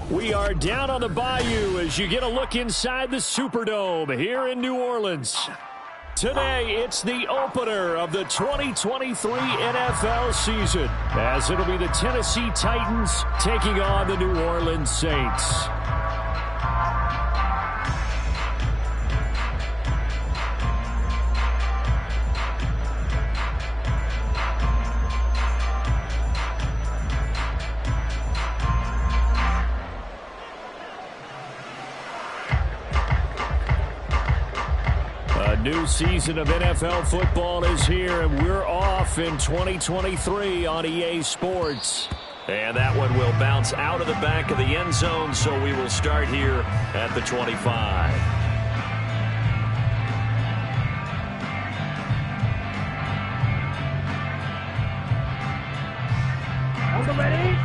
We are down on the Bayou as you get a look inside the Superdome here in New Orleans. Today, it's the opener of the 2023 NFL season, as it'll be the Tennessee Titans taking on the New Orleans Saints. New season of NFL football is here, and we're off in 2023 on EA Sports. And that one will bounce out of the back of the end zone, so we will start here at the 25. Ready?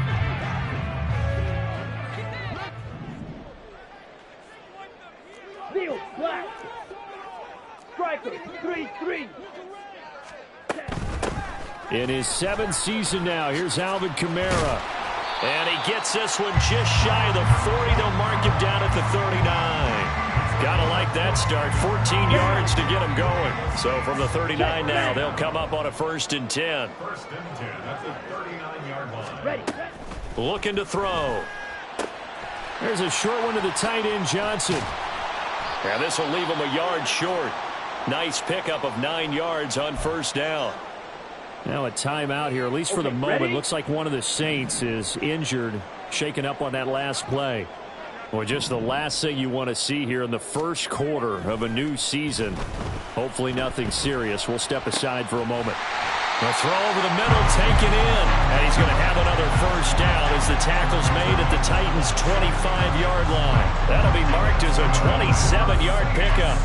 Field, black. Striker, 3-3. In his seventh season now, here's Alvin Kamara. And he gets this one just shy of the 40. They'll mark him down at the 39. Gotta like that start. 14 yards to get him going. So from the 39 now, they'll come up on a 1st and 10. First and 10. That's a 39-yard line. Ready. Looking to throw. There's a short one to the tight end, Johnson. And this will leave him a yard short. Nice pickup of 9 yards on 1st down. Now a timeout here, at least for the moment. Ready? Looks like one of the Saints is injured, shaken up on that last play. Well, just the last thing you want to see here in the first quarter of a new season. Hopefully nothing serious. We'll step aside for a moment. The throw over the middle, taken in. And he's going to have another 1st down as the tackle's made at the Titans' 25-yard line. That'll be marked as a 27-yard pickup.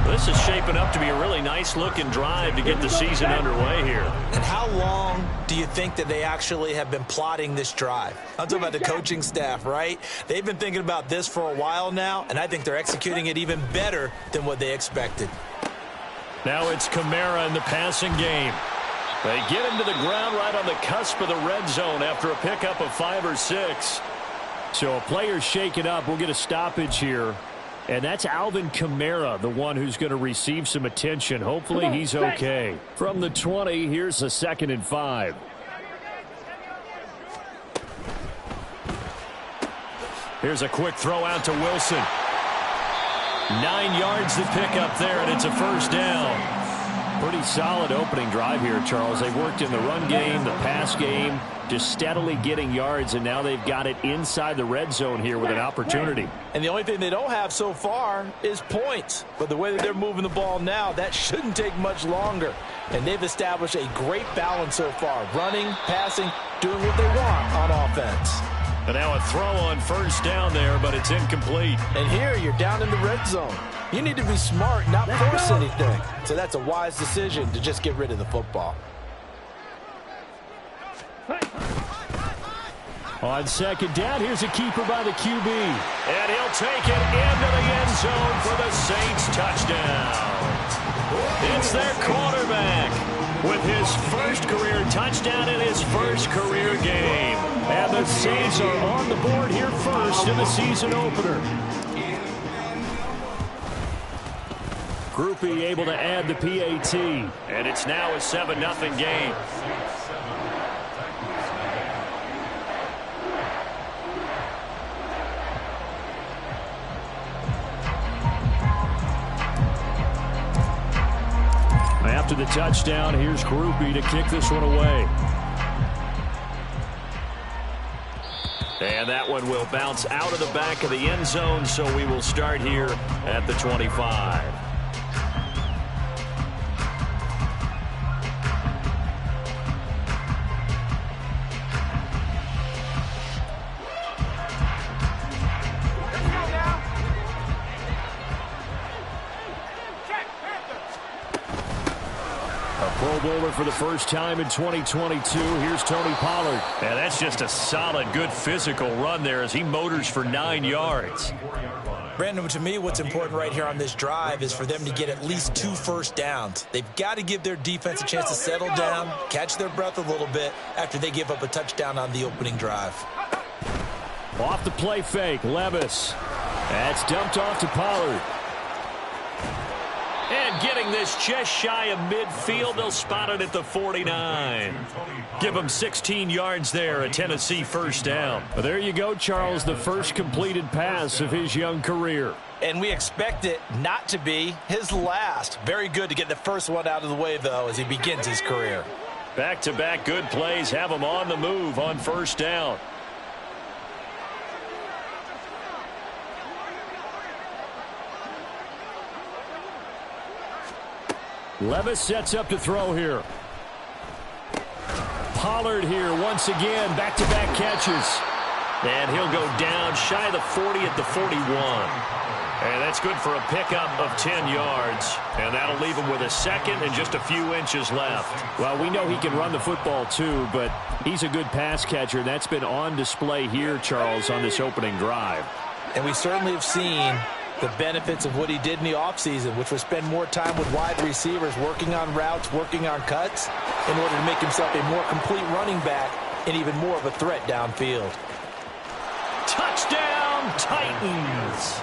This is shaping up to be a really nice-looking drive to get the season underway here. And how long do you think that they actually have been plotting this drive? I'm talking about the coaching staff, right? They've been thinking about this for a while now, and I think they're executing it even better than what they expected. Now it's Kamara in the passing game. They get him to the ground right on the cusp of the red zone after a pickup of 5 or 6. So a player's shaken up. We'll get a stoppage here. And that's Alvin Kamara, the one who's going to receive some attention. Hopefully he's okay. From the 20, here's a 2nd and 5. Here's a quick throw out to Wilson. 9 yards to pick up there, and it's a 1st down. Pretty solid opening drive here, Charles. They've worked in the run game, the pass game, just steadily getting yards, and now they've got it inside the red zone here with an opportunity. And the only thing they don't have so far is points. But the way that they're moving the ball now, that shouldn't take much longer. And they've established a great balance so far. Running, passing, doing what they want on offense. And now a throw on 1st down there, but it's incomplete. And here you're down in the red zone. You need to be smart, not force anything. So that's a wise decision to just get rid of the football. On 2nd down, here's a keeper by the QB. And he'll take it into the end zone for the Saints touchdown. It's their quarterback with his 1st career touchdown in his 1st career game. And the Saints are on the board here first in the season opener. Groupie able to add the PAT. And it's now a 7-0 game. After the touchdown, here's Groupie to kick this one away. And that one will bounce out of the back of the end zone, so we will start here at the 25. Pro Bowler for the first time in 2022. Here's Tony Pollard. And that's just a solid, good physical run there as he motors for 9 yards. Brandon, to me, what's important right here on this drive is for them to get at least 2 first downs. They've got to give their defense a chance to settle down, catch their breath a little bit after they give up a touchdown on the opening drive. Off the play fake, Levis. That's dumped off to Pollard. And getting this just shy of midfield, they'll spot it at the 49. Give them 16 yards there, a Tennessee first down. Well, there you go, Charles, the first completed pass of his young career. And we expect it not to be his last. Very good to get the first one out of the way, though, as he begins his career. Back-to-back good plays have him on the move on first down. Levis sets up to throw here. Pollard here once again, back-to-back catches. And he'll go down shy of the 40 at the 41. And that's good for a pickup of 10 yards. And that'll leave him with a second and just a few inches left. Well, we know he can run the football too, but he's a good pass catcher. That's been on display here, Charles, on this opening drive. And we certainly have seen the benefits of what he did in the offseason, which was spend more time with wide receivers, working on routes, working on cuts, in order to make himself a more complete running back and even more of a threat downfield. Touchdown, Titans!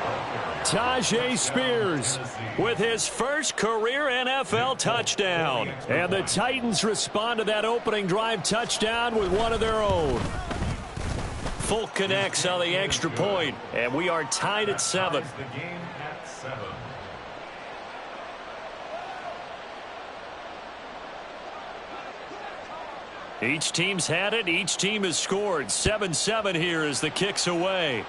Tajay Spears with his first career NFL touchdown. And the Titans respond to that opening drive touchdown with one of their own. Folk connects on the extra point, and we are tied at 7. Each team's had it. Each team has scored. 7-7 here as the kick's away.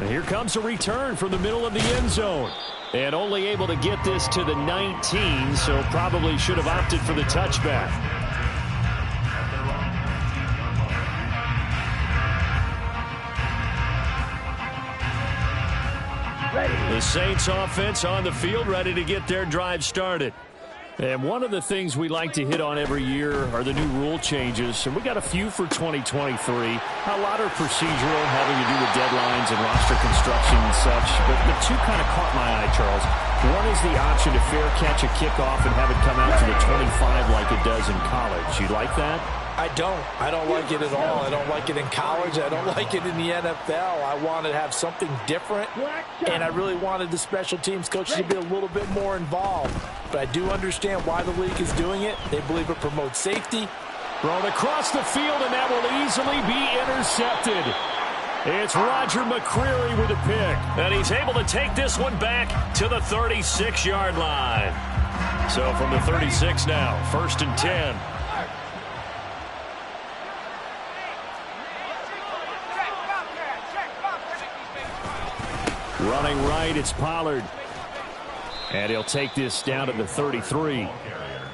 And here comes a return from the middle of the end zone. And only able to get this to the 19, so probably should have opted for the touchback. The Saints offense on the field, ready to get their drive started. And one of the things we like to hit on every year are the new rule changes. And we got a few for 2023. A lot are procedural, having to do with deadlines and roster construction and such. But the two kind of caught my eye, Charles. One is the option to fair catch a kickoff and have it come out to the 25 like it does in college. You like that? I don't. I don't like it at all. I don't like it in college. I don't like it in the NFL. I want to have something different, and I really wanted the special teams coaches to be a little bit more involved. But I do understand why the league is doing it. They believe it promotes safety. Thrown across the field, and that will easily be intercepted. It's Roger McCreary with a pick. And he's able to take this one back to the 36-yard line. So from the 36 now, 1st and 10. Running right, it's Pollard. And he'll take this down to the 33.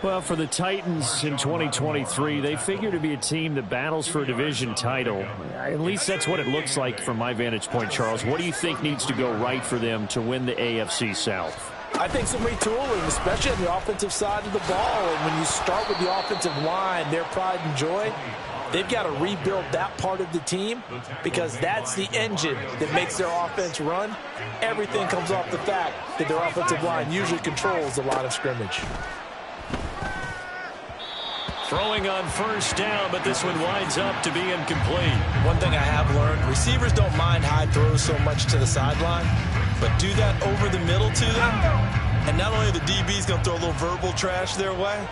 Well, for the Titans in 2023, they figure to be a team that battles for a division title. At least that's what it looks like from my vantage point, Charles. What do you think needs to go right for them to win the AFC South? I think some retooling, especially on the offensive side of the ball. And when you start with the offensive line, their pride and joy, they've got to rebuild that part of the team because that's the engine that makes their offense run. Everything comes off the fact that their offensive line usually controls the line of scrimmage. Throwing on first down, but this one winds up to be incomplete. One thing I have learned, receivers don't mind high throws so much to the sideline, but do that over the middle to them, and not only are the DBs going to throw a little verbal trash their way,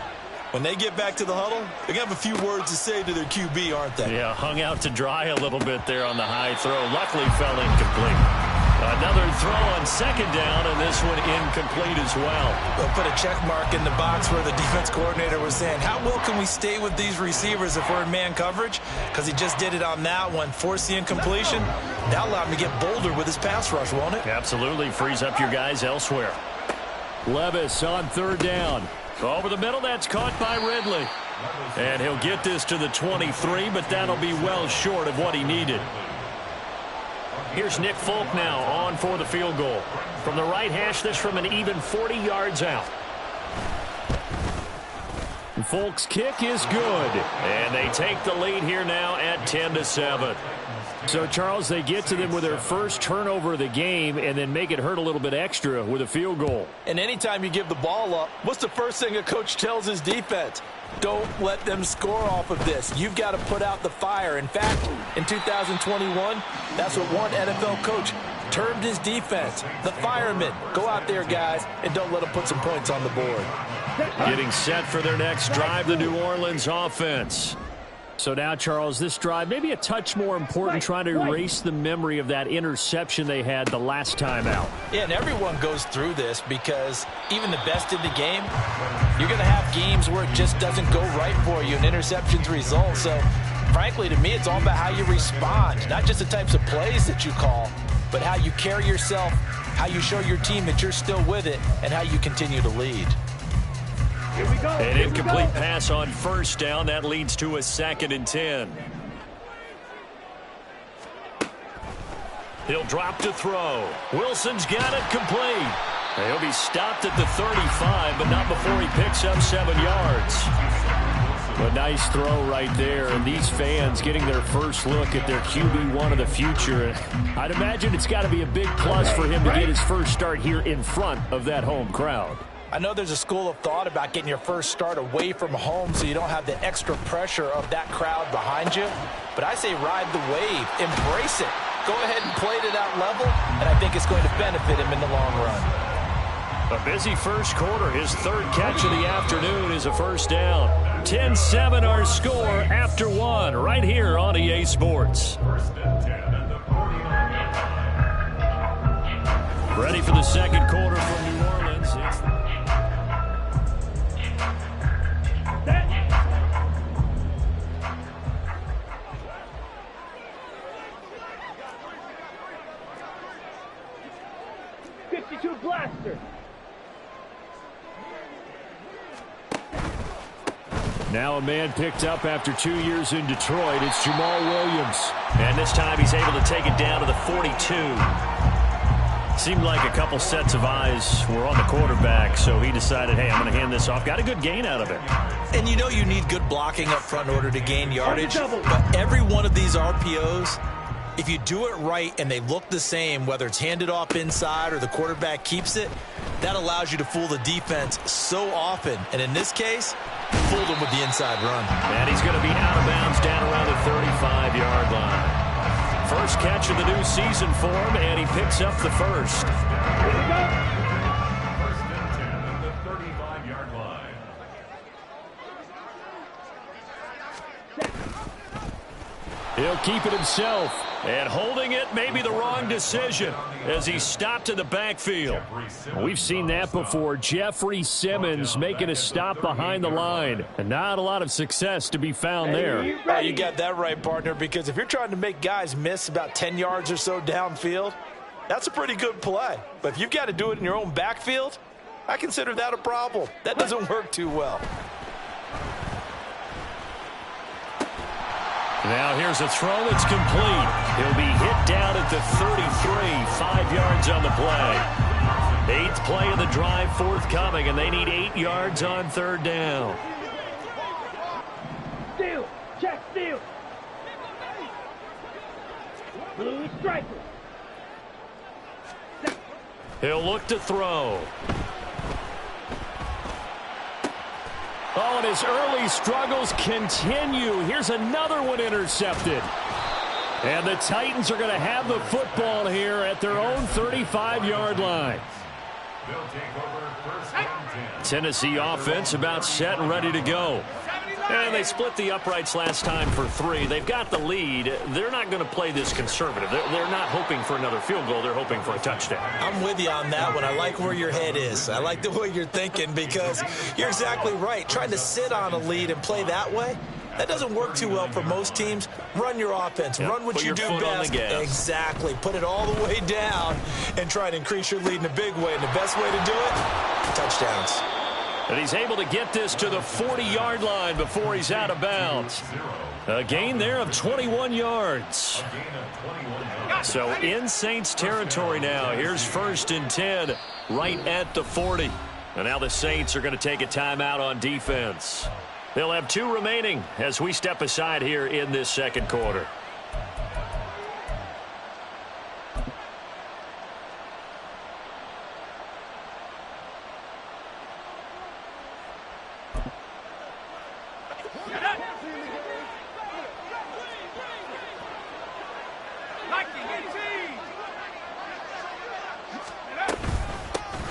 when they get back to the huddle, they're going to have a few words to say to their QB, aren't they? Yeah, hung out to dry a little bit there on the high throw. Luckily fell incomplete. Another throw on second down, and this one incomplete as well. They'll put a check mark in the box where the defense coordinator was saying, how well can we stay with these receivers if we're in man coverage? Because he just did it on that one, forced the incompletion. That'll allow him to get bolder with his pass rush, won't it? Absolutely, frees up your guys elsewhere. Levis on third down. Over the middle, that's caught by Ridley. And he'll get this to the 23, but that'll be well short of what he needed. Here's Nick Folk now on for the field goal. From the right hash, this from an even 40 yards out. Folk's kick is good. And they take the lead here now at 10-7. So, Charles, they get to them with their first turnover of the game and then make it hurt a little bit extra with a field goal. And anytime you give the ball up, what's the first thing a coach tells his defense? Don't let them score off of this. You've got to put out the fire. In fact, in 2021, that's what one NFL coach termed his defense. The firemen. Go out there, guys, and don't let them put some points on the board. Getting set for their next drive, the New Orleans offense. So now, Charles, this drive maybe a touch more important, trying to erase the memory of that interception they had the last time out. Yeah, and everyone goes through this because even the best in the game, you're going to have games where it just doesn't go right for you and interceptions result. So, frankly, to me, it's all about how you respond, not just the types of plays that you call, but how you carry yourself, how you show your team that you're still with it, and how you continue to lead. Here we go. An incomplete pass on first down. That leads to a 2nd and 10. He'll drop to throw. Wilson's got it complete. He'll be stopped at the 35, but not before he picks up 7 yards. A nice throw right there, and these fans getting their first look at their QB1 of the future. I'd imagine it's got to be a big plus for him to get his first start here in front of that home crowd. I know there's a school of thought about getting your first start away from home so you don't have the extra pressure of that crowd behind you. But I say ride the wave. Embrace it. Go ahead and play to that level, and I think it's going to benefit him in the long run. A busy first quarter. His 3rd catch of the afternoon is a first down. 10-7 our score after 1 right here on EA Sports. Ready for the second quarter from New Orleans. It's 52 blaster. now a man picked up after 2 years in Detroit. It's Jamal Williams. And this time he's able to take it down to the 42. Seemed like a couple sets of eyes were on the quarterback, so he decided, hey, I'm going to hand this off. Got a good gain out of it. And you know you need good blocking up front in order to gain yardage. But every one of these RPOs, if you do it right and they look the same, whether it's handed off inside or the quarterback keeps it, that allows you to fool the defense so often. And in this case, fooled him with the inside run. And he's going to be out of bounds down around the 35-yard line. First catch of the new season for him, and he picks up the first. Here we go. First and 10 at the 35-yard line. He'll keep it himself. And holding it may be the wrong decision as he stopped in the backfield. We've seen that before. Jeffrey Simmons making a stop behind the line. And not a lot of success to be found there. You got that right, partner, because if you're trying to make guys miss about 10 yards or so downfield, that's a pretty good play. But if you've got to do it in your own backfield, I consider that a problem. That doesn't work too well. Now here's a throw that's complete. He'll be hit down at the 33, 5 yards on the play. 8th play of the drive forthcoming, and they need 8 yards on 3rd down. Steal. Check steal. Blue striker. He'll look to throw. Oh, and his early struggles continue. Here's another one intercepted. And the Titans are going to have the football here at their own 35-yard line. They'll take over first and 10. Tennessee offense about set and ready to go. And they split the uprights last time for 3. They've got the lead. They're not going to play this conservative. They're not hoping for another field goal. They're hoping for a touchdown. I'm with you on that one. I like where your head is. I like the way you're thinking because you're exactly right. Trying to sit on a lead and play that way, that doesn't work too well for most teams. Run your offense. Yep. Run what Put you your do foot on best. the gas. Exactly. Put it all the way down and try to increase your lead in a big way. And the best way to do it, touchdowns. And he's able to get this to the 40-yard line before he's out of bounds. A gain there of 21 yards. So in Saints territory now. Here's 1st and 10 right at the 40. And now the Saints are going to take a timeout on defense. They'll have 2 remaining as we step aside here in this second quarter.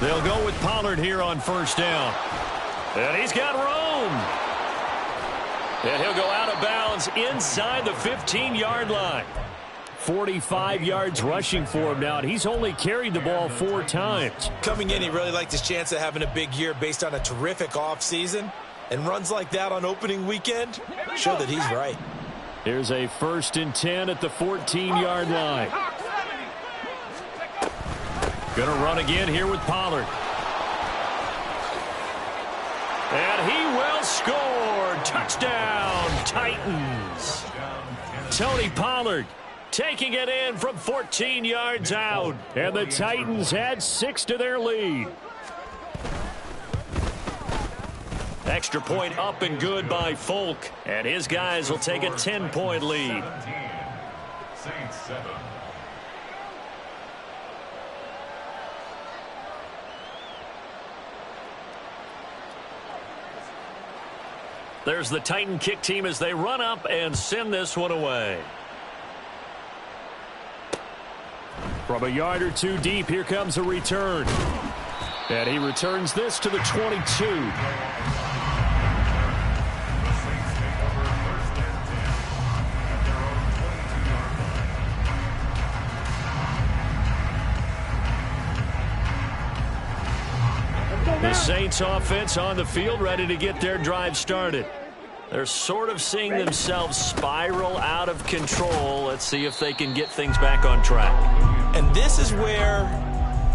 They'll go with Pollard here on first down. And he's got room. And he'll go out of bounds inside the 15-yard line. 45 yards rushing for him now, and he's only carried the ball 4 times. Coming in, he really liked his chance of having a big year based on a terrific offseason. And runs like that on opening weekend show that he's right. Here's a 1st and 10 at the 14-yard line. Gonna run again here with Pollard. And he will score. Touchdown, Titans. Tony Pollard taking it in from 14 yards out. And the Titans add 6 to their lead. Extra point up and good by Folk. And his guys will take a 10-point lead. Saints 7. There's the Titan kick team as they run up and send this one away. From a yard or 2 deep, here comes a return. And he returns this to the 22. The Saints offense on the field ready to get their drive started. They're sort of seeing themselves spiral out of control. Let's see if they can get things back on track. And this is where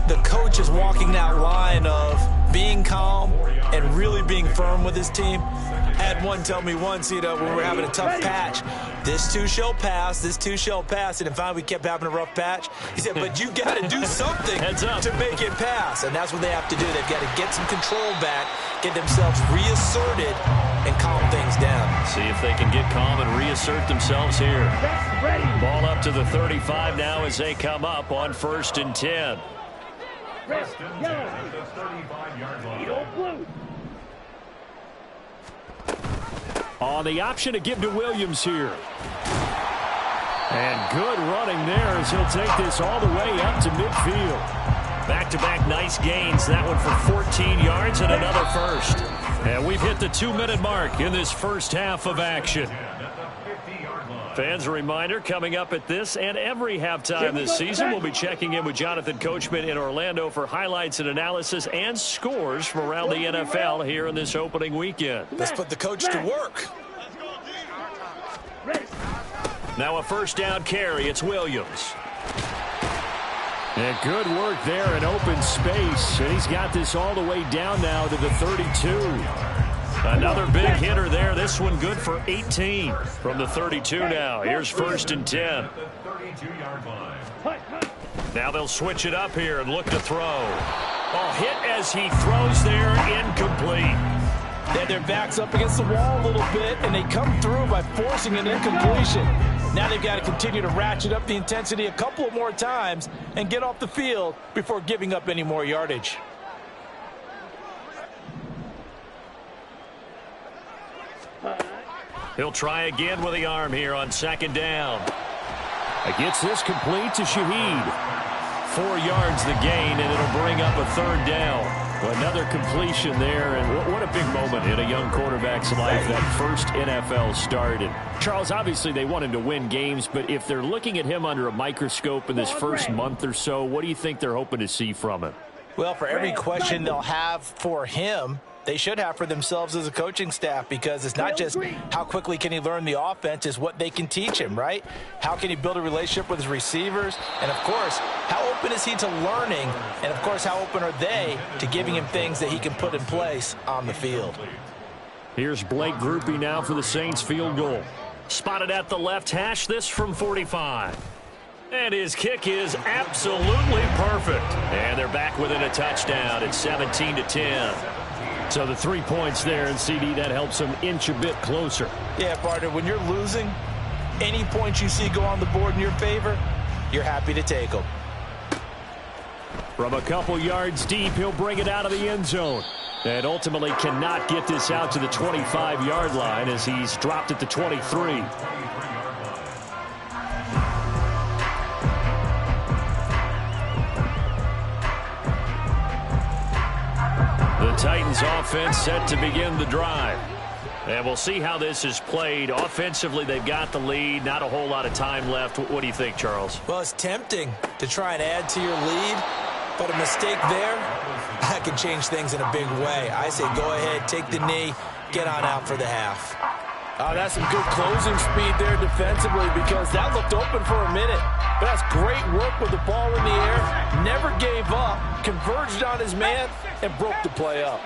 the coach is walking that line of being calm and really being firm with his team. I had one tell me once, when we're having a tough patch, this too shall pass, this too shall pass. And finally we kept having a rough patch. He said, but you got to do something to make it pass. And that's what they have to do. They've got to get some control back, get themselves reasserted, and calm things down. See if they can get calm and reassert themselves here. Ball up to the 35 now as they come up on 1st and 10. First and 10 at the 35-yard line. On the option to give to Williams here. And good running there as he'll take this all the way up to midfield. Back-to-back nice gains. That one for 14 yards and another first. And we've hit the 2-minute mark in this first half of action. Fans, a reminder, coming up at this and every halftime this season, we'll be checking in with Jonathan Coachman in Orlando for highlights and analysis and scores from around the NFL here in this opening weekend. Let's put the coach to work. Now a first down carry. It's Williams. And good work there in open space. And he's got this all the way down now to the 32. Another big hitter there. This one good for 18 from the 32 now. Here's 1st and 10. Now they'll switch it up here and look to throw. Oh, hit as he throws there, incomplete. They had their backs up against the wall a little bit, and they come through by forcing an incompletion. Now they've got to continue to ratchet up the intensity a couple of more times and get off the field before giving up any more yardage. He'll try again with the arm here on 2nd down. Gets this complete to Shaheed. 4 yards the gain, and it'll bring up a 3rd down. Well, another completion there, and what a big moment in a young quarterback's life, that first NFL start. And Charles, obviously they want him to win games, but if they're looking at him under a microscope in this first month or so, what do you think they're hoping to see from him? Well, for every question they'll have for him, they should have for themselves as a coaching staff, because it's not just how quickly can he learn the offense, it's what they can teach him, right? How can he build a relationship with his receivers? And, of course, how open is he to learning? And, of course, how open are they to giving him things that he can put in place on the field? Here's Blake Grupe now for the Saints field goal. Spotted at the left hash, this from 45. And his kick is absolutely perfect. And they're back within a touchdown at 17-10. So the 3 points there, and CD, that helps them inch a bit closer. Yeah, partner, when you're losing, any points you see go on the board in your favor, you're happy to take them. From a couple yards deep, he'll bring it out of the end zone. And ultimately cannot get this out to the 25-yard line as he's dropped at the 23. Titans offense set to begin the drive. And we'll see how this is played. Offensively, they've got the lead. Not a whole lot of time left. What do you think, Charles? Well, it's tempting to try and add to your lead, but a mistake there, that can change things in a big way. I say go ahead, take the knee, get on out for the half. That's some good closing speed there defensively, because that looked open for a minute. But that's great work with the ball in the air. Never gave up, converged on his man, and broke the play up.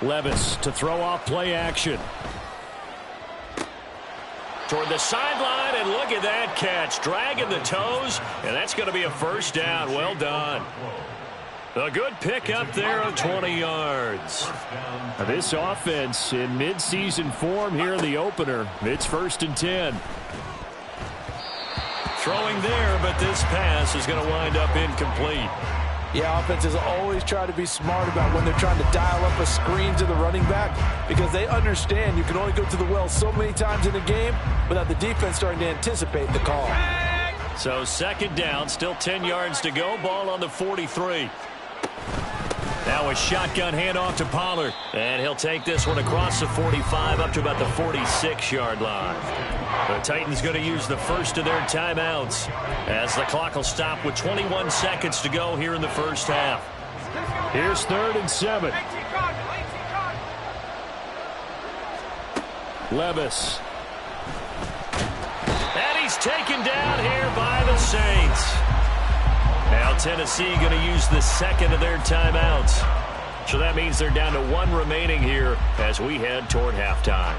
Levis to throw off play action. Toward the sideline, and look at that catch. Dragging the toes, and that's going to be a first down. Well done. A good pick up there of 20 yards. Now this offense in midseason form here in the opener. It's 1st and 10. Throwing there, but this pass is going to wind up incomplete. Yeah, offenses always try to be smart about when they're trying to dial up a screen to the running back, because they understand you can only go to the well so many times in a game without the defense starting to anticipate the call. So 2nd down, still 10 yards to go. Ball on the 43. Now a shotgun handoff to Pollard. And he'll take this one across the 45 up to about the 46-yard line. The Titans going to use the first of their timeouts as the clock will stop with 21 seconds to go here in the first half. Here's 3rd and 7. Levis. And he's taken down here by the Saints. Now Tennessee going to use the 2nd of their timeouts. So that means they're down to 1 remaining here as we head toward halftime.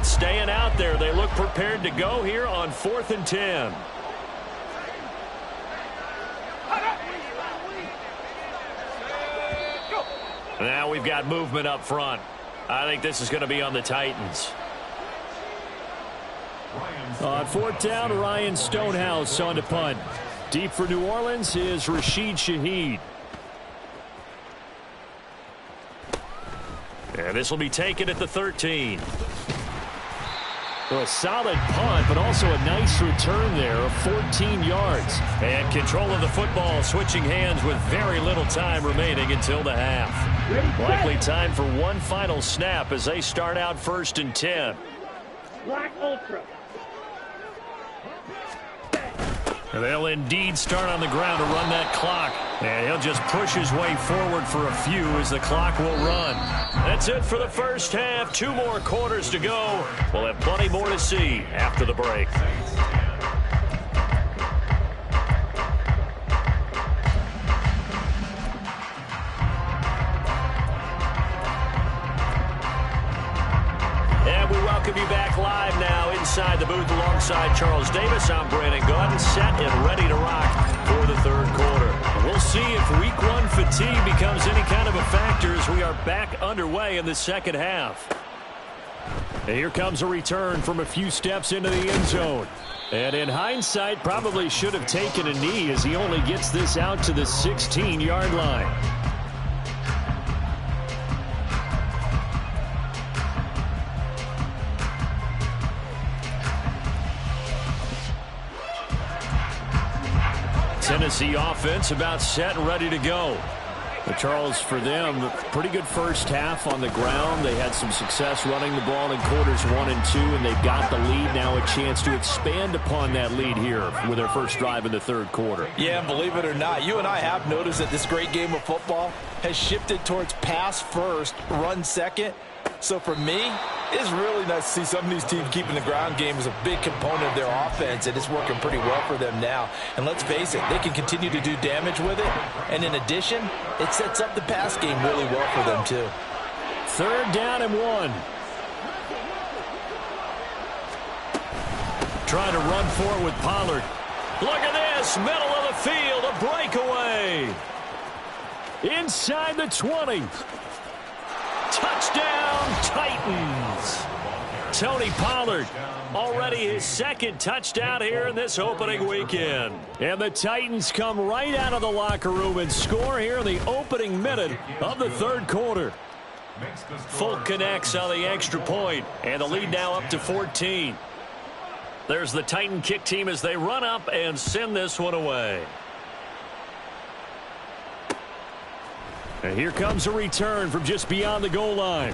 Staying out there. They look prepared to go here on 4th and 10. Now we've got movement up front. I think this is going to be on the Titans. On 4th down, Ryan Stonehouse on to punt. Deep for New Orleans is Rashid Shaheed. And this will be taken at the 13. So a solid punt, but also a nice return there of 14 yards. And control of the football switching hands with very little time remaining until the half. Likely time for one final snap as they start out 1st and 10. Black Ultra. And they'll indeed start on the ground to run that clock. And he'll just push his way forward for a few as the clock will run. That's it for the first half. 2 more quarters to go. We'll have plenty more to see after the break. And we welcome you back live now inside the booth alongside Charles Davis. I'm Brandon Gaudin, set and ready to rock for the 3rd quarter. And we'll see if week 1 fatigue becomes any kind of a factor as we are back underway in the 2nd half. And here comes a return from a few steps into the end zone. And in hindsight, probably should have taken a knee as he only gets this out to the 16-yard line. Tennessee offense about set and ready to go. But Charles, for them, pretty good first half on the ground. They had some success running the ball in quarters 1 and 2, and they've got the lead now, a chance to expand upon that lead here with their first drive in the third quarter. Yeah, and believe it or not, you and I have noticed that this great game of football has shifted towards pass first, run second. So for me, it's really nice to see some of these teams keeping the ground game as a big component of their offense, and it's working pretty well for them now. And let's face it, they can continue to do damage with it. And in addition, it sets up the pass game really well for them too. 3rd down and 1. Trying to run forward with Pollard. Look at this, middle of the field, a breakaway. Inside the 20. Touchdown, Titans. Tony Pollard, already his 2nd touchdown here in this opening weekend. And the Titans come right out of the locker room and score here in the opening minute of the 3rd quarter. Folk connects on the extra point, and the lead now up to 14. There's the Titan kick team as they run up and send this one away. And here comes a return from just beyond the goal line.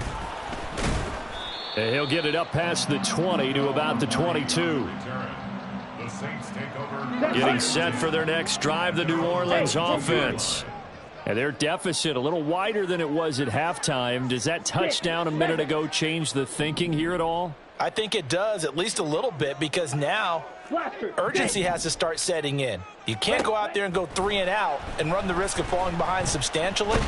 And he'll get it up past the 20 to about the 22. Getting set for their next drive, the New Orleans offense. And their deficit a little wider than it was at halftime. Does that touchdown a minute ago change the thinking here at all? I think it does, at least a little bit, because now urgency has to start setting in. You can't go out there and go 3 and out and run the risk of falling behind substantially,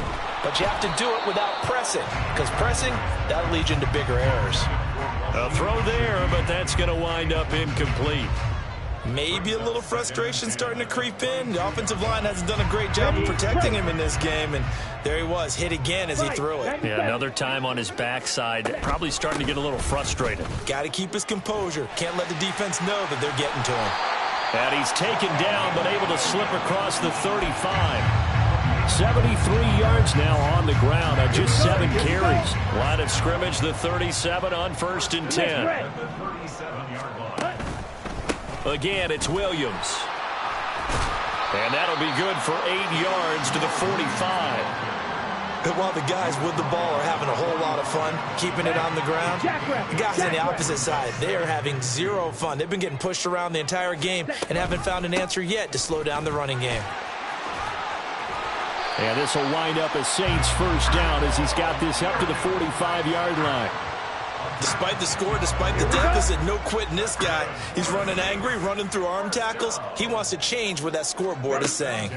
but you have to do it without pressing, because pressing, that'll lead you into bigger errors. A throw there, but that's going to wind up incomplete. Maybe a little frustration starting to creep in. The offensive line hasn't done a great job of protecting him in this game, and there he was, hit again as he threw it. Yeah, another time on his backside, probably starting to get a little frustrated. Got to keep his composure. Can't let the defense know that they're getting to him. And he's taken down, but able to slip across the 35. 73 yards now on the ground on just 7 carries. Line of scrimmage, the 37 on 1st and 10. Again, it's Williams. And that'll be good for 8 yards to the 45. And while the guys with the ball are having a whole lot of fun keeping it on the ground, the guys on the opposite side, they are having zero fun. They've been getting pushed around the entire game and haven't found an answer yet to slow down the running game. And this will wind up as Saints' first down as he's got this up to the 45-yard line. Despite the score, despite the deficit, no quitting this guy. He's running angry, running through arm tackles. He wants to change what that scoreboard is saying.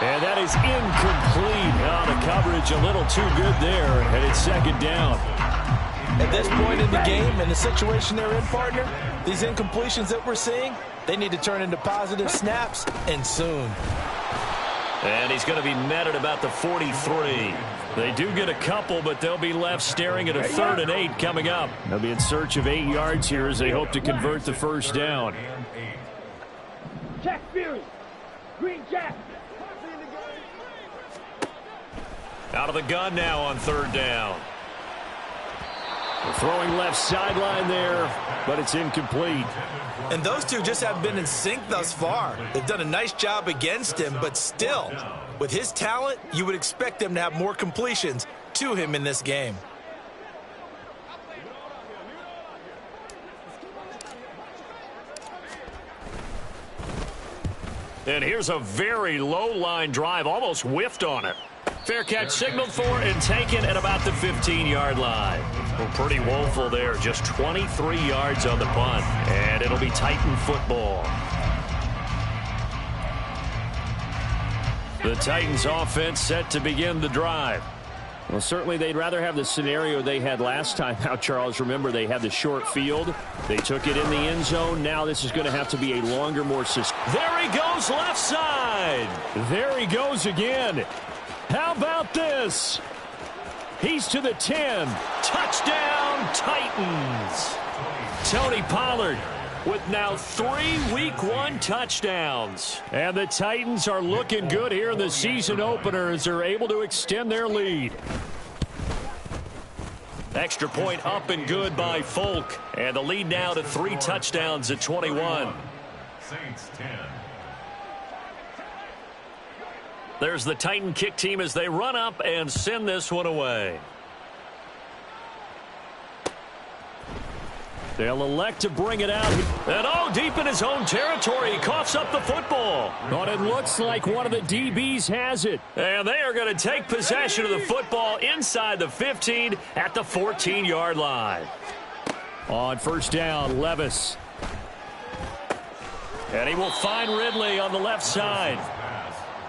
And that is incomplete. Oh, the coverage a little too good there, and it's 2nd down. At this point in the game and the situation they're in, partner, these incompletions that we're seeing, they need to turn into positive snaps, and soon. And he's going to be met at about the 43. They do get a couple, but they'll be left staring at a 3rd and 8 coming up. They'll be in search of 8 yards here as they hope to convert the first down. Jack Fury. Green Jack. Out of the gun now on 3rd down. Throwing left sideline there, but it's incomplete. And those two just haven't been in sync thus far. They've done a nice job against him, but still, with his talent, you would expect them to have more completions to him in this game. And here's a very low line drive, almost whiffed on it. Fair catch signaled for and taken at about the 15-yard line. Well, pretty woeful there. Just 23 yards on the punt. And it'll be Titan football. The Titans offense set to begin the drive. Well, certainly they'd rather have the scenario they had last time out, Charles. Remember, they had the short field. They took it in the end zone. Now this is going to have to be a longer, more system. There he goes, left side. There he goes again. How about this? He's to the 10. Touchdown, Titans. Tony Pollard with now 3 Week 1 touchdowns. And the Titans are looking good here in the season opener as they're able to extend their lead. Extra point up and good by Folk. And the lead now to 3 touchdowns at 21. Saints 10. There's the Titan kick team as they run up and send this one away. They'll elect to bring it out. And deep in his own territory, he coughs up the football. But it looks like one of the DBs has it. And they are going to take possession of the football inside the 15 at the 14-yard line. On first down, Levis. And he will find Ridley on the left side.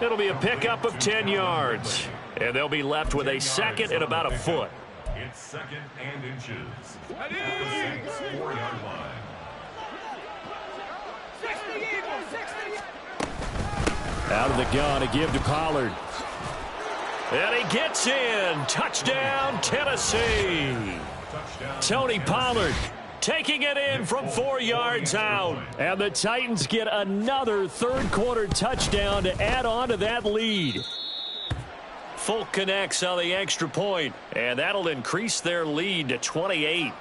It'll be a pickup of 10 yards. And they'll be left with a second and about a foot. It's second and inches. At the 4-yard line. 60. Out of the gun, a give to Pollard. And he gets in. Touchdown, Tennessee. Tony Pollard taking it in from 4 yards out. And the Titans get another third-quarter touchdown to add on to that lead. Folk connects on the extra point, and that'll increase their lead to 28.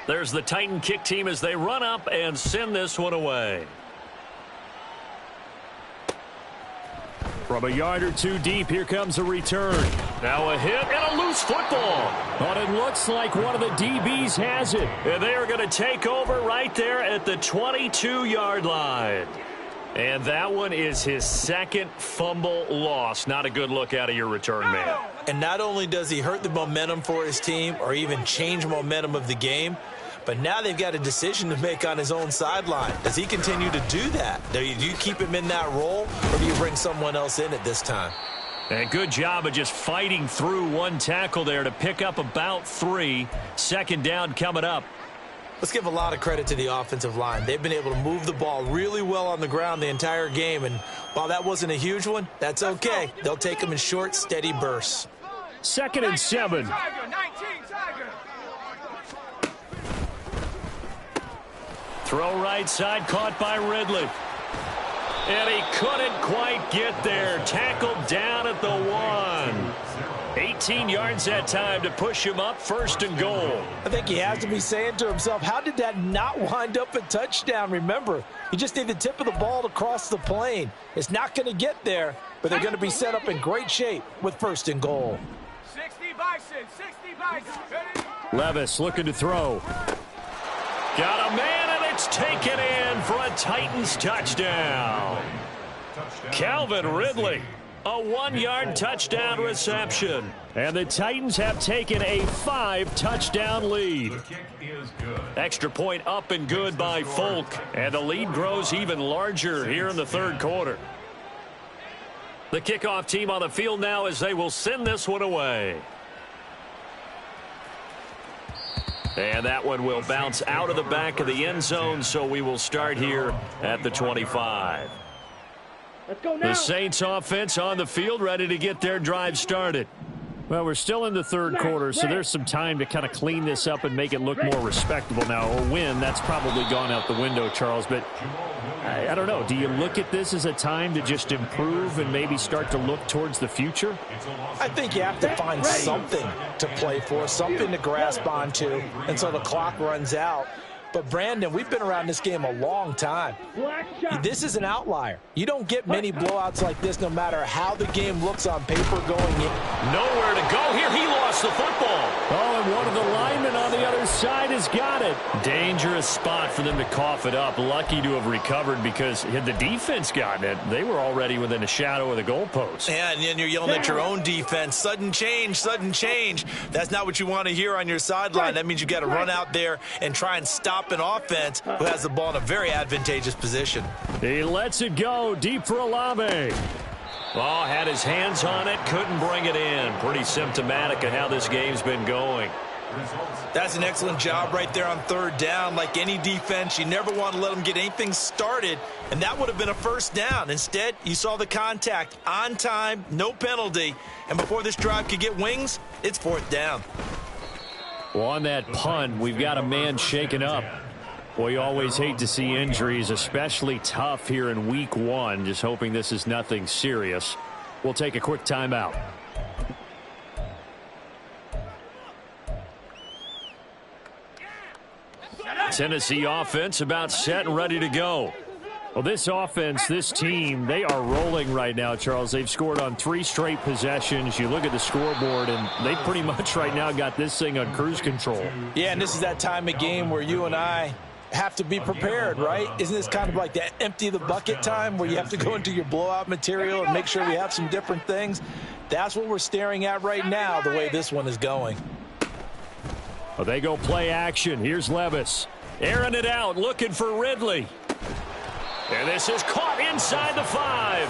There's the Titan kick team as they run up and send this one away. From a yard or two deep, here comes a return. Now a hit and a loose football. But it looks like one of the DBs has it. And they are going to take over right there at the 22-yard line. And that one is his second fumble loss. Not a good look out of your return man. And not only does he hurt the momentum for his team or even change momentum of the game, but now they've got a decision to make on his own sideline. Does he continue to do that? Do you keep him in that role, or do you bring someone else in at this time? And good job of just fighting through one tackle there to pick up about 3. Second down coming up. Let's give a lot of credit to the offensive line. They've been able to move the ball really well on the ground the entire game, and while that wasn't a huge one, that's okay. They'll take them in short, steady bursts. Second and 7. Throw right side, caught by Ridley. And he couldn't quite get there. Tackled down at the 1. 18 yards that time to push him up, first and goal. I think he has to be saying to himself, how did that not wind up a touchdown? Remember, you just need the tip of the ball to cross the plane. It's not going to get there, but they're going to be set up in great shape with first and goal. 60 Bison, 60 Bison. Levis looking to throw. Got a man, and it's taken in for a Titans touchdown. Calvin Ridley. A 1-yard touchdown reception. And the Titans have taken a 5-touchdown lead. The kick is good. Extra point up and good by Folk. And the lead grows even larger here in the third quarter. The kickoff team on the field now as they will send this one away. And that one will bounce out of the back of the end zone, so we will start here at the 25. Let's go now. The Saints offense on the field, ready to get their drive started. Well, we're still in the third quarter, so there's some time to kind of clean this up and make it look more respectable now. A win, that's probably gone out the window, Charles, but I don't know. Do you look at this as a time to just improve and maybe start to look towards the future? I think you have to find something to play for, something to grasp onto until the clock runs out. But, Brandon, we've been around this game a long time. This is an outlier. You don't get many blowouts like this no matter how the game looks on paper going in. Nowhere to go here. He lost the football. Oh, and one of the linemen on the other side has got it. Dangerous spot for them to cough it up. Lucky to have recovered because had the defense gotten it, they were already within a shadow of the goalpost. Yeah, and then you're yelling at your own defense. Sudden change, sudden change. That's not what you want to hear on your sideline. That means you got to run out there and try and stop an offense who has the ball in a very advantageous position. He lets it go deep for Olave. Oh, had his hands on it, couldn't bring it in. Pretty symptomatic of how this game's been going. That's an excellent job right there on third down. Like any defense, you never want to let them get anything started, and that would have been a first down. Instead, you saw the contact on time, no penalty, and before this drive could get wings, it's fourth down. Well, on that punt, we've got a man shaken up. Well, you always hate to see injuries, especially tough here in week 1. Just hoping this is nothing serious. We'll take a quick timeout. Tennessee offense about set and ready to go. Well, this offense, this team, they are rolling right now, Charles. They've scored on 3 straight possessions. You look at the scoreboard, and they pretty much right now got this thing on cruise control. Yeah, and this is that time of game where you and I have to be prepared, right? Isn't this kind of like that empty the bucket time where you have to go into your blowout material and make sure we have some different things? That's what we're staring at right now, the way this one is going. Well, they go play action. Here's Levis. Airing it out, looking for Ridley. And this is caught inside the 5.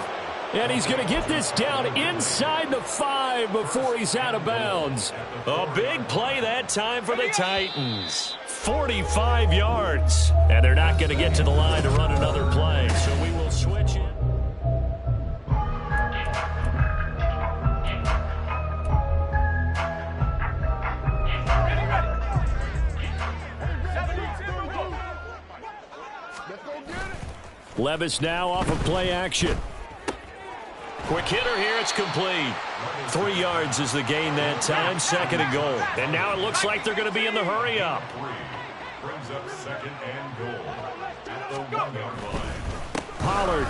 And he's going to get this down inside the 5 before he's out of bounds. A big play that time for the Titans. 45 yards. And they're not going to get to the line to run another play. So we will switch it. Levis now off of play action. Quick hitter here. It's complete. 3 yards is the gain that time. 2nd and goal. And now it looks like they're going to be in the hurry up. Brings up 2nd and goal at the 1-yard line. Pollard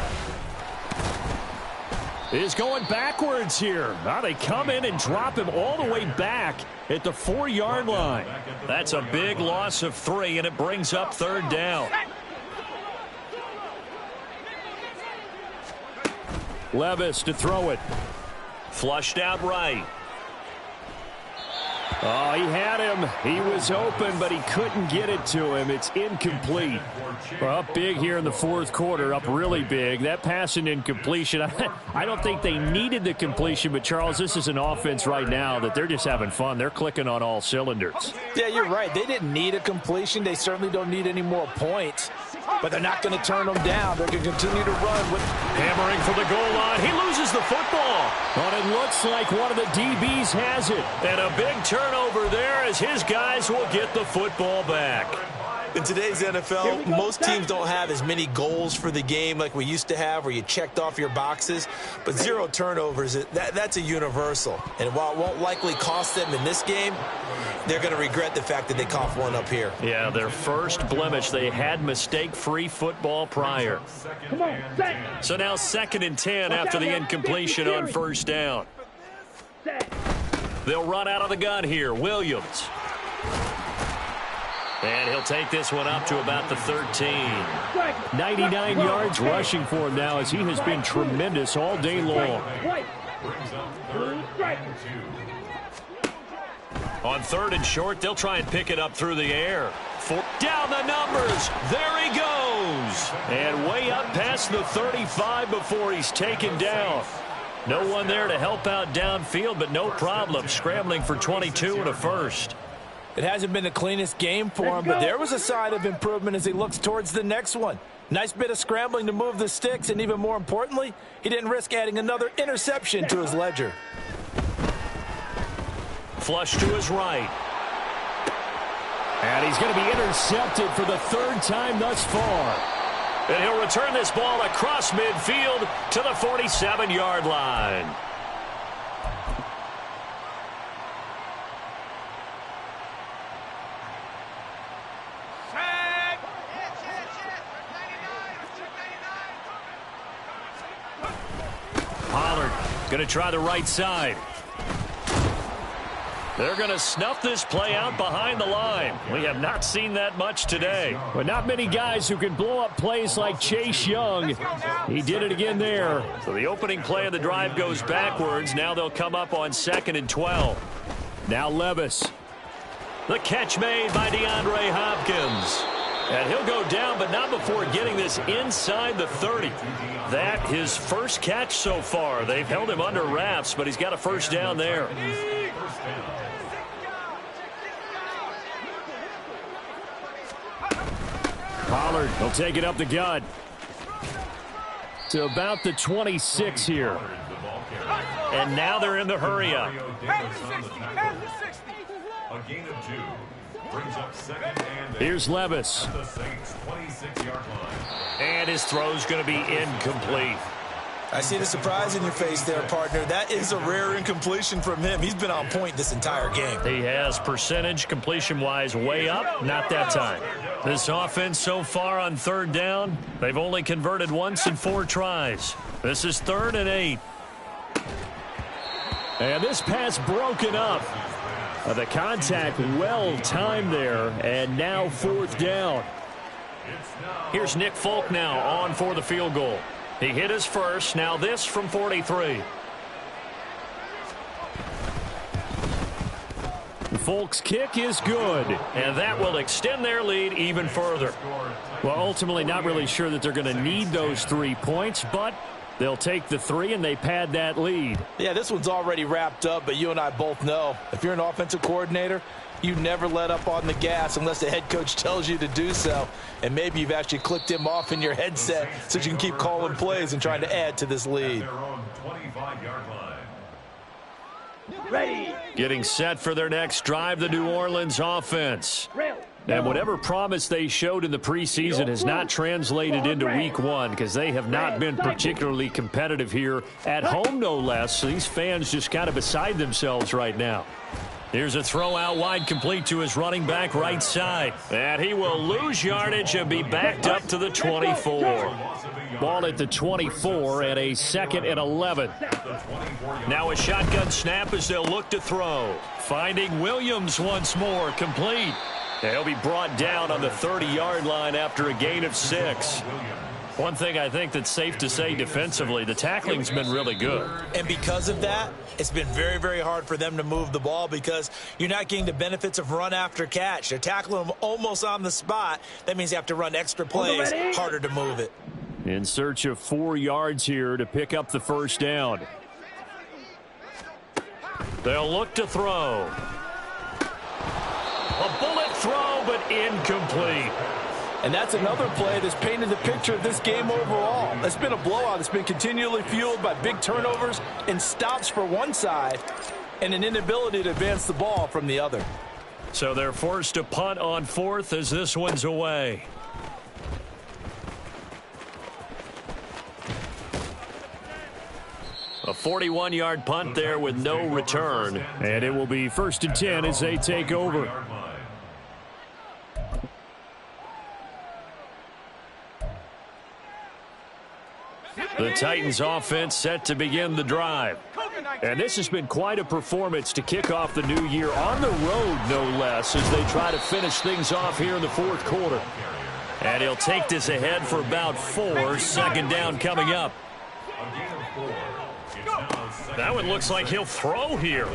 is going backwards here. Now they come in and drop him all the way back at the 4-yard line. That's a big loss of 3, and it brings up 3rd down. Levis to throw it. Flushed out right. Oh, he had him. He was open, but he couldn't get it to him. It's incomplete. We're up big here in the 4th quarter, up really big. That pass and incompletion, I don't think they needed the completion, but, Charles, this is an offense right now that they're just having fun. They're clicking on all cylinders. Yeah, you're right. They didn't need a completion. They certainly don't need any more points, but they're not going to turn them down. They're going to continue to run with hammering for the goal line. He loses the football. But it looks like one of the DBs has it. And a big turnover there as his guys will get the football back. In today's NFL, most teams don't have as many goals for the game like we used to have where you checked off your boxes. But 0 turnovers, that's a universal. And while it won't likely cost them in this game, they're going to regret the fact that they coughed one up here. Yeah, their first blemish. They had mistake-free football prior. Come on, set. So now 2nd and 10 after the incompletion on 1st down. Set. They'll run out of the gun here. Williams. And he'll take this one up to about the 13. 99 yards rushing for him now as he has been tremendous all day long. On 3rd and short, they'll try and pick it up through the air. Down the numbers. There he goes. And way up past the 35 before he's taken down. No one there to help out downfield, but no problem. Scrambling for 22 and a first. It hasn't been the cleanest game for him, but there was a sign of improvement as he looks towards the next one. Nice bit of scrambling to move the sticks, and even more importantly, he didn't risk adding another interception to his ledger. Flush to his right. And he's going to be intercepted for the 3rd time thus far. And he'll return this ball across midfield to the 47-yard line. Pollard going to try the right side. They're going to snuff this play out behind the line. We have not seen that much today. But not many guys who can blow up plays like Chase Young. He did it again there. So the opening play of the drive goes backwards. Now they'll come up on 2nd and 12. Now Levis. The catch made by DeAndre Hopkins. And he'll go down, but not before getting this inside the 30. That his first catch so far. They've held him under wraps, but he's got a 1st down there. Pollard will take it up the gut to about the 26 here. And now they're in the hurry up. A gain of 2. Brings up 2nd and 8. Here's Levis. At the Saints' 26-yard line. And his throw's going to be incomplete. I see the surprise in your face there, partner. That is a rare incompletion from him. He's been on point this entire game. He has percentage completion-wise way up, not that time. This offense so far on third down, they've only converted once in 4 tries. This is 3rd and 8. And this pass broken up. The contact well timed there, and now 4th down. Here's Nick Folk now on for the field goal. He hit his first. Now this from 43. Folk's kick is good, and that will extend their lead even further. Well, ultimately not really sure that they're going to need those 3 points, but they'll take the 3 and they pad that lead. Yeah, this one's already wrapped up, but you and I both know if you're an offensive coordinator, you never let up on the gas unless the head coach tells you to do so. And maybe you've actually clicked him off in your headset so you can keep calling plays and trying to add to this lead. Ready. Getting set for their next drive, the New Orleans offense. And whatever promise they showed in the preseason has not translated into week 1 because they have not been particularly competitive here at home, no less. So these fans just kind of beside themselves right now. Here's a throw out wide, complete to his running back right side. And he will lose yardage and be backed up to the 24. Ball at the 24 and a 2nd and 11. Now a shotgun snap as they'll look to throw. Finding Williams once more, complete. He'll be brought down on the 30-yard line after a gain of 6. One thing I think that's safe to say defensively, the tackling's been really good. And because of that, it's been very, very hard for them to move the ball because you're not getting the benefits of run after catch. They're tackling them almost on the spot. That means you have to run extra plays, harder to move it. In search of 4 yards here to pick up the 1st down. They'll look to throw. A bullet throw, but incomplete. And that's another play that's painted the picture of this game overall. It's been a blowout. It's been continually fueled by big turnovers and stops for one side and an inability to advance the ball from the other. So they're forced to punt on 4th as this one's away. A 41-yard punt there with no return. And it will be 1st and 10 as they take over. The Titans offense set to begin the drive. And this has been quite a performance to kick off the new year on the road, no less, as they try to finish things off here in the 4th quarter. And he'll take this ahead for about 4. 2nd down coming up. That one looks like he'll throw here.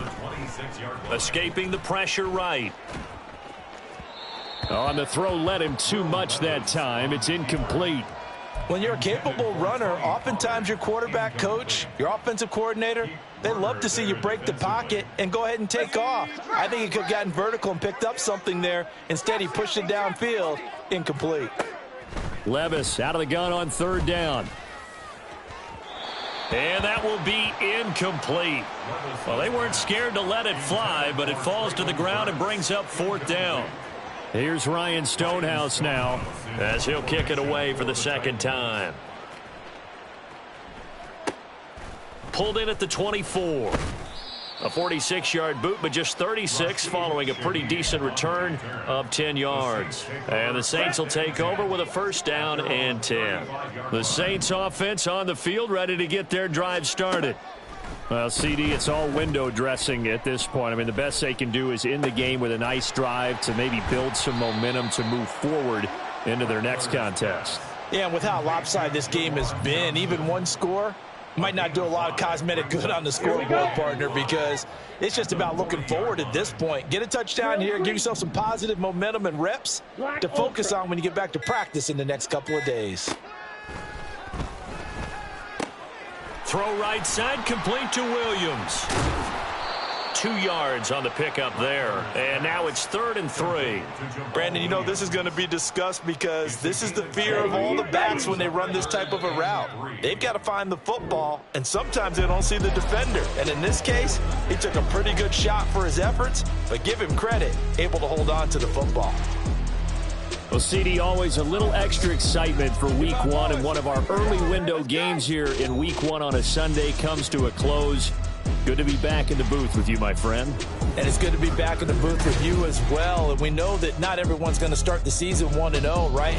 Escaping the pressure right. On the throw, let him too much that time. It's incomplete. When you're a capable runner, oftentimes your quarterback coach, your offensive coordinator, they love to see you break the pocket and go ahead and take off. I think he could have gotten vertical and picked up something there. Instead, he pushed it downfield. Incomplete. Levis out of the gun on 3rd down. And that will be incomplete. Well, they weren't scared to let it fly, but it falls to the ground and brings up 4th down. Here's Ryan Stonehouse now as he'll kick it away for the 2nd time. Pulled in at the 24. A 46-yard boot, but just 36 following a pretty decent return of 10 yards. And the Saints will take over with a 1st down and 10. The Saints offense on the field ready to get their drive started. Well, CD, it's all window dressing at this point. I mean, the best they can do is end the game with a nice drive to maybe build some momentum to move forward into their next contest. Yeah, and with how lopsided this game has been, even one score might not do a lot of cosmetic good on the scoreboard, partner, because it's just about looking forward at this point. Get a touchdown here, give yourself some positive momentum and reps to focus on when you get back to practice in the next couple of days. Throw right side, complete to Williams. 2 yards on the pickup there. And now it's 3rd and 3. Brandon, you know this is going to be discussed because this is the fear of all the backs when they run this type of a route. They've got to find the football, and sometimes they don't see the defender. And in this case, he took a pretty good shot for his efforts, but give him credit, able to hold on to the football. Well, CD, always a little extra excitement for Week 1, and one of our early window games here in Week 1 on a Sunday comes to a close. Good to be back in the booth with you, my friend. And it's good to be back in the booth with you as well. And we know that not everyone's going to start the season 1-0, right?